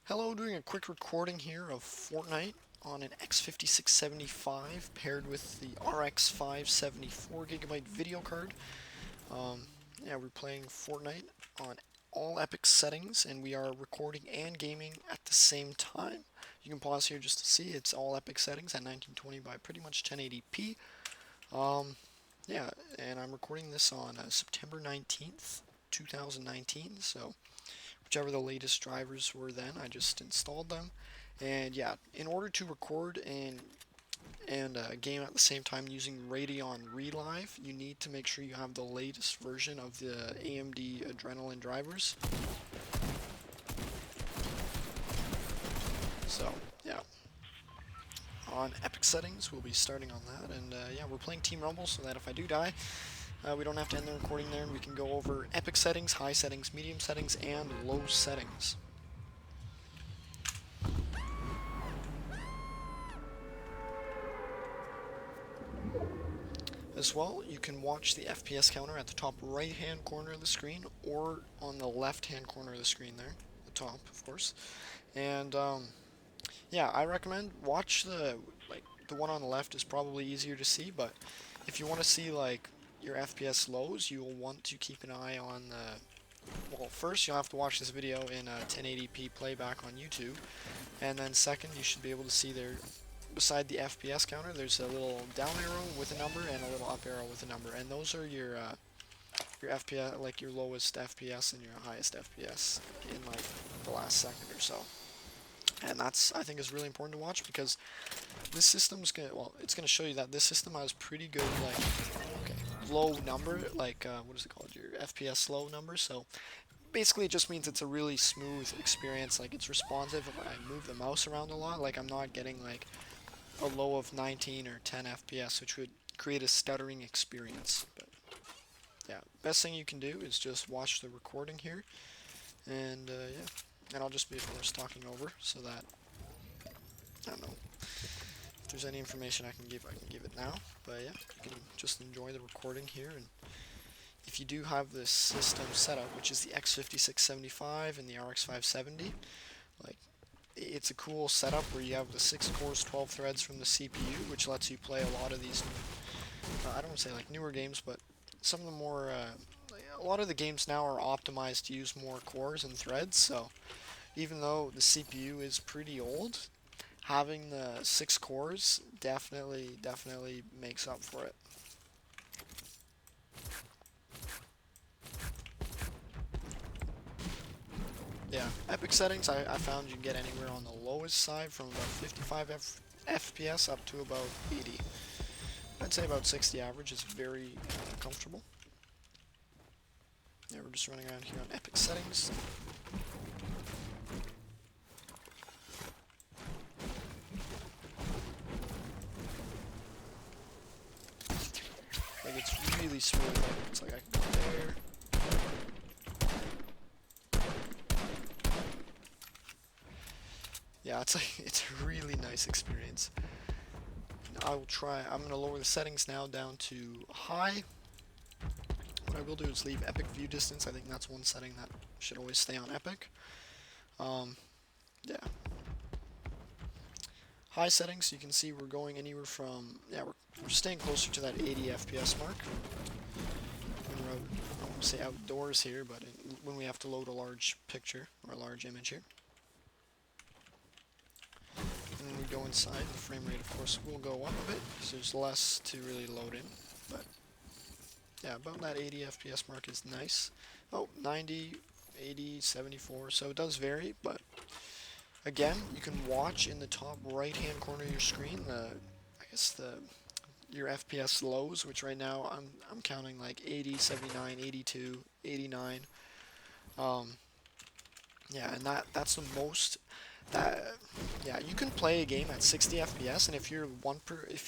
Hello, doing a quick recording here of Fortnite on an X5675 paired with the RX574 gigabyte video card. Um, yeah, we're playing Fortnite on all epic settings and we are recording and gaming at the same time. You can pause here just to see it's all epic settings at 1920 by pretty much 1080p. Um, yeah, and I'm recording this on September 19th, 2019, so whichever the latest drivers were then. I just installed them, and yeah, in order to record and game at the same time using RadeonReLive, you need to make sure you have the latest version of the AMD Adrenalin drivers. So yeah, on Epic settings, we'll be starting on that, and yeah, we're playing Team Rumble so that if I do die, we don't have to end the recording there, and we can go over epic settings, high settings, medium settings, and low settings. As well, you can watch the FPS counter at the top right hand corner of the screen or on the left hand corner of the screen there, the top, of course. And yeah, I recommend watch the one on the left is probably easier to see, but if you want to see like your FPS lows, you will want to keep an eye on the well, first you'll have to watch this video in 1080p playback on YouTube, and then second you should be able to see there beside the FPS counter, there's a little down arrow with a number and a little up arrow with a number, and those are your FPS, like your lowest FPS and your highest FPS in like the last second or so. And that's, I think, is really important to watch because this system's gonna, well, it's gonna show you that this system has pretty good like okay, low number, like what is it called, your FPS low number. So basically, it just means it's a really smooth experience. Like it's responsive if I move the mouse around a lot. Like I'm not getting like a low of 19 or 10 FPS, which would create a stuttering experience. But yeah, best thing you can do is just watch the recording here, and yeah, and I'll just be of course talking over so that I don't know if there's any information I can give it now. But yeah, you can just enjoy the recording here, and if you do have this system set up, which is the X5675 and the RX570, like it's a cool setup where you have the 6 cores, 12 threads from the CPU, which lets you play a lot of these, I don't want to say like newer games, but some of the more, a lot of the games now are optimized to use more cores and threads, so even though the CPU is pretty old, having the 6 cores definitely makes up for it. Yeah, epic settings I found you can get anywhere on the lowest side from about 55 FPS up to about 80. I'd say about 60 average is very comfortable. Yeah, we're just running around here on epic settings. Like it's really smooth. Like it's like I can go there. Yeah, it's like it's a really nice experience. I will try. I'm gonna lower the settings now down to high. What I will do is leave epic view distance. I think that's one setting that should always stay on epic. Yeah. High settings, you can see we're going anywhere from, yeah, we're staying closer to that 80 FPS mark. When we're out, I don't want to say outdoors here, but when we have to load a large picture or a large image here. And when we go inside, the frame rate, of course, will go up a bit because there's less to really load in. But yeah, about that 80 FPS mark is nice. Oh, 90, 80, 74, so it does vary, but again, you can watch in the top right hand corner of your screen I guess your FPS lows, which right now I'm counting like 80, 79, 82, 89. Um, yeah, and that's the most that yeah, you can play a game at 60 FPS, and if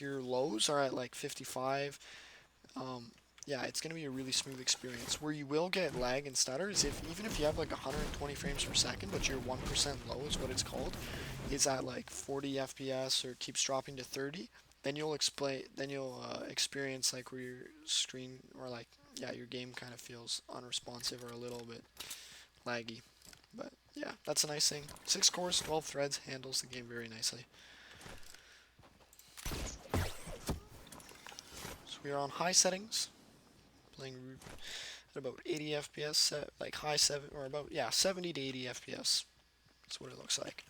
your lows are at like 55, um, yeah, it's gonna be a really smooth experience. Where you will get lag and stutter is if even if you have like 120 frames per second, but your 1% low is what it's called, is at like 40 FPS or keeps dropping to 30, then you'll experience like where your screen or like yeah your game kind of feels unresponsive or a little bit laggy. But Yeah, that's a nice thing. 6 cores, 12 threads, handles the game very nicely. So we are on high settings, playing at about 80 FPS, like high 7, or about, yeah, 70 to 80 FPS. That's what it looks like.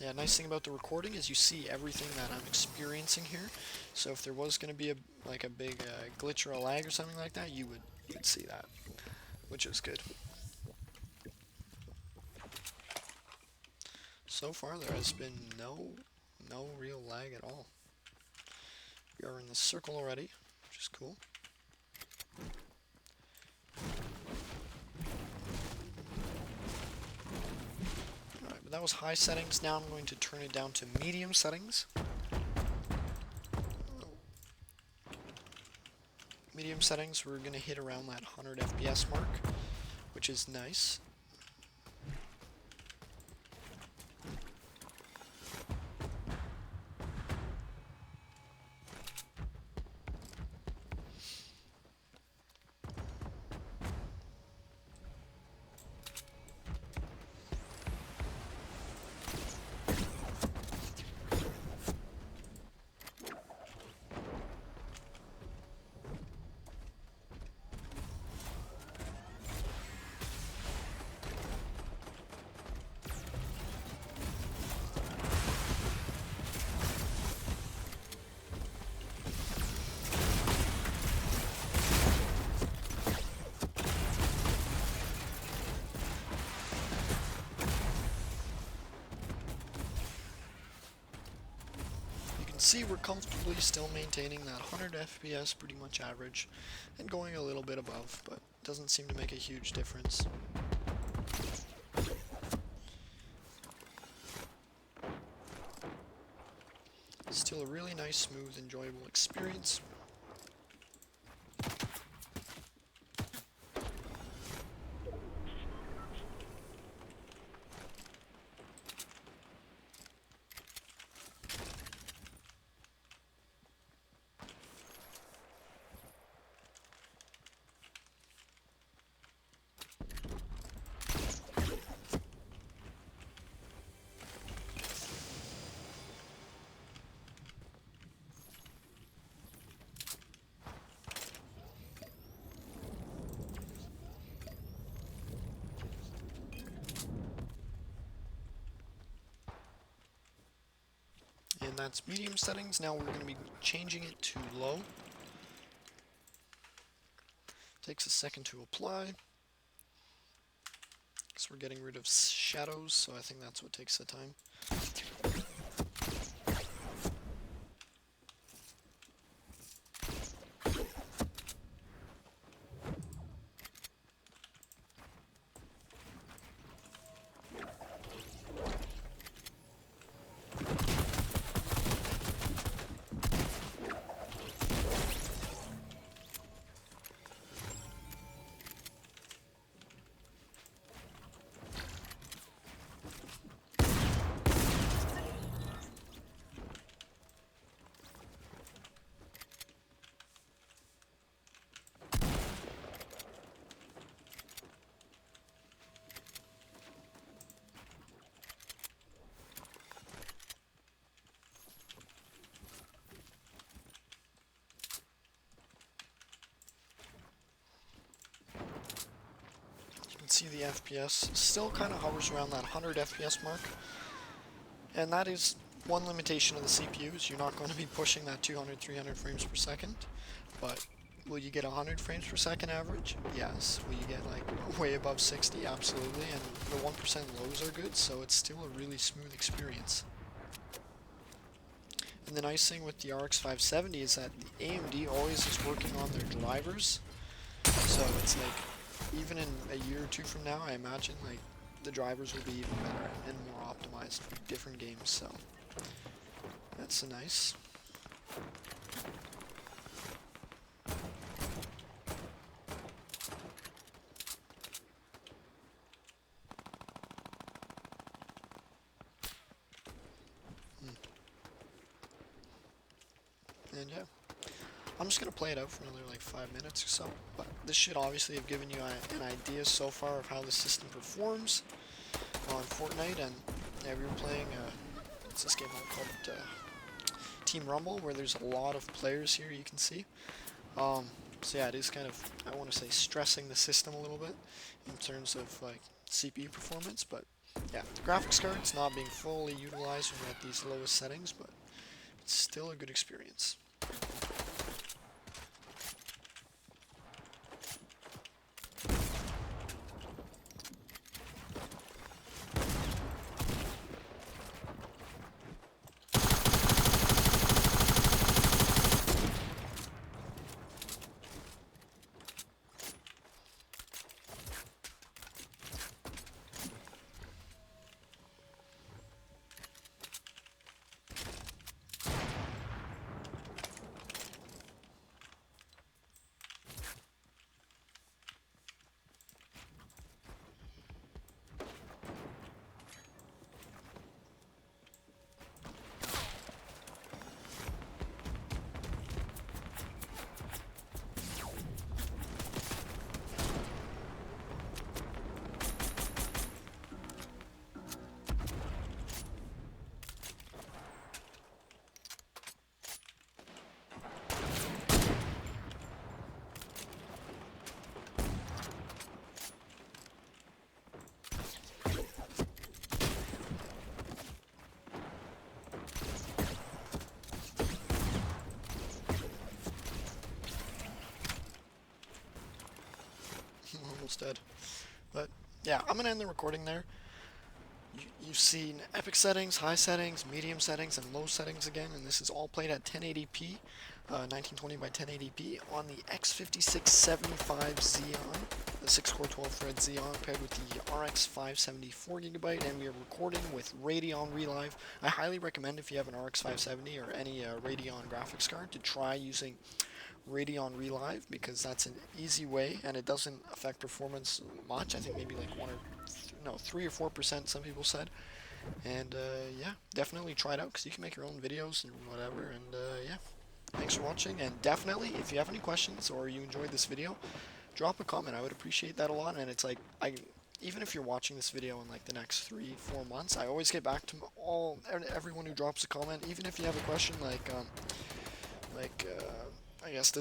Yeah, nice thing about the recording is you see everything that I'm experiencing here. So if there was going to be a big glitch or a lag or something like that, you'd see that, which is good. So far there has been no real lag at all. We are in the circle already, which is cool. Alright, but that was high settings. Now I'm going to turn it down to medium settings. Medium settings, we're going to hit around that 100 FPS mark, which is nice. See, we're comfortably still maintaining that 100 FPS, pretty much average, and going a little bit above, but doesn't seem to make a huge difference. Still a really nice, smooth, enjoyable experience. And that's medium settings. Now we're going to be changing it to low. Takes a second to apply. So we're getting rid of shadows, so I think that's what takes the time. See the FPS still kind of hovers around that 100 FPS mark, and that is one limitation of the CPU, is you're not going to be pushing that 200, 300 frames per second, but will you get 100 frames per second average? Yes. Will you get like way above 60? Absolutely, and the 1% lows are good, so it's still a really smooth experience. And the nice thing with the RX570 is that the AMD always is working on their drivers, so it's like, even in a year or two from now, I imagine like the drivers will be even better and more optimized for different games, so that's nice. And yeah, I'm just gonna play it out for another like 5 minutes or so, but this should obviously have given you an idea so far of how the system performs on Fortnite. And yeah, we were playing what's this game called? Team Rumble, where there's a lot of players here, you can see. So yeah, it is kind of, I want to say, stressing the system a little bit in terms of like CPU performance, but yeah, the graphics card's not being fully utilized when you're at these lowest settings, but it's still a good experience. Almost dead. But yeah, I'm gonna end the recording there. You've seen epic settings, high settings, medium settings, and low settings again, and this is all played at 1080p, 1920 by 1080p on the X5675 Xeon, the 6-core 12-thread Xeon paired with the RX 570 and we are recording with RadeonReLive. I highly recommend, if you have an RX 570 or any Radeon graphics card, to try using RadeonReLive, because that's an easy way and it doesn't affect performance much. I think maybe like 3 or 4%, some people said. And yeah, definitely try it out, because you can make your own videos and whatever. And yeah, thanks for watching, and definitely if you have any questions or you enjoyed this video, drop a comment. I would appreciate that a lot. And it's like, even if you're watching this video in like the next 3-4 months, I always get back to everyone who drops a comment, even if you have a question like I guess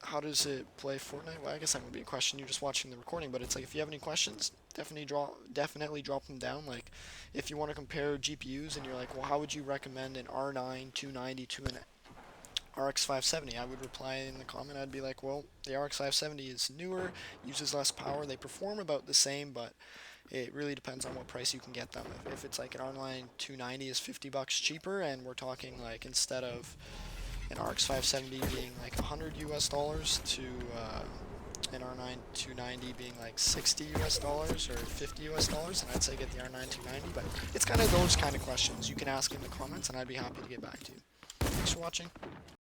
how does it play Fortnite? Well, I guess that would be a question. You're just watching the recording, but it's like, if you have any questions, definitely drop them down. Like, if you want to compare GPUs and you're like, well, how would you recommend an R9 290 to an RX 570? I would reply in the comment. I'd be like, well, the RX 570 is newer, uses less power. They perform about the same, but it really depends on what price you can get them. If it's like an R9 290 is $50 cheaper, and we're talking like, instead of an RX 570 being like $100 to an R9 290 being like $60 or $50, and I'd say get the R9 290. But it's kind of those kind of questions you can ask in the comments, and I'd be happy to get back to you. Thanks for watching.